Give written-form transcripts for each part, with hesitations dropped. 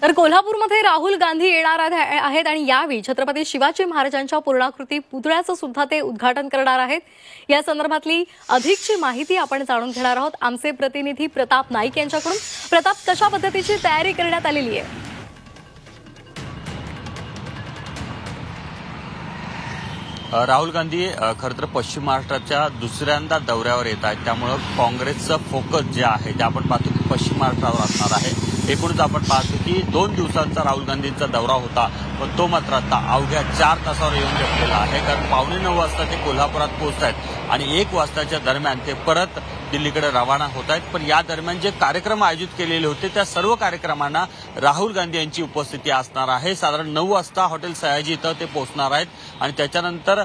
तर कोल्हापूरमध्ये राहुल गांधी येणार आहेत आणि यावेळी छत्रपती शिवाजी महाराजांच्या पूर्णाकृती पुतळ्याचं सुद्धा ते उद्घाटन करणार आहेत। या संदर्भातली अधिकची माहिती आपण जाणून घेणार आहोत आमचे प्रतिनिधी प्रताप नाईक यांच्याकडून। प्रताप, कशा पद्धतीची तयारी करण्यात आलेली आहे? राहुल गांधी खरं तर पश्चिम महाराष्ट्राच्या दुसऱ्यांदा दौऱ्यावर येत आहेत, त्यामुळे काँग्रेसचं फोकस जे आहे ते आपण पाहतो की पश्चिम महाराष्ट्रावर असणार आहे। एकूणच आपण पाहतो की 2 दिवसांचा राहुल गांधींचा दौरा होता, पण तो मात्र आता अवघ्या 4 तासावर येऊन घेतलेला आहे। कारण 8:45 वाजता ते कोल्हापुरात पोहोचत आहेत आणि 1 वाजताच्या दरम्यान ते परत दिल्लीकडे रवाना होत आहेत। पण या दरम्यान जे कार्यक्रम आयोजित केलेले होते त्या सर्व कार्यक्रमांना राहुल गांधी यांची उपस्थिती असणार आहे। साधारण 9 वाजता हॉटेल सयाजी इथं ते पोहोचणार आहेत आणि त्याच्यानंतर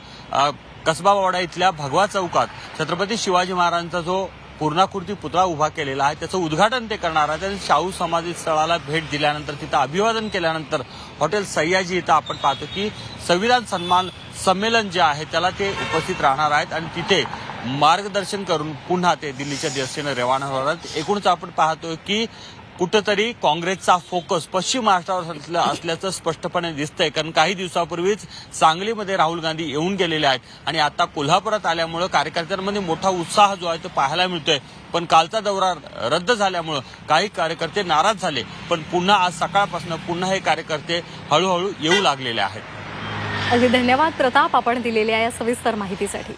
कसबावाडा इथल्या भगवा चौकात छत्रपती शिवाजी महाराजांचा जो पूर्णाकृती पुतळा उभा केलेला आहे त्याचं उद्घाटन ते करणार आहेत। आणि शाहू समाधी स्थळाला भेट दिल्यानंतर तिथं अभिवादन केल्यानंतर हॉटेल सयाजी इथं आपण पाहतो की संविधान सन्मान संमेलन जे आहे त्याला ते उपस्थित राहणार आहेत आणि तिथे मार्गदर्शन करून पुन्हा ते दिल्लीच्या दिशेने रवाना होणार आहेत। एकूणच आपण पाहतोय की कुठेतरी काँग्रेसचा फोकस पश्चिम महाराष्ट्रावर असल्याचं स्पष्टपणे दिसतंय। कारण काही दिवसापूर्वीच सांगलीमध्ये राहुल गांधी येऊन गेलेले आहेत आणि आता कोल्हापुरात आल्यामुळे कार्यकर्त्यांमध्ये मोठा उत्साह जो आहे तो पाहायला मिळतोय। पण कालचा दौरा रद्द झाल्यामुळे काही कार्यकर्ते नाराज झाले, पण पुन्हा आज सकाळपासून पुन्हा हे कार्यकर्ते हळूहळू येऊ लागलेले आहेत। अगदी धन्यवाद प्रताप, आपण दिलेल्या या सविस्तर माहितीसाठी।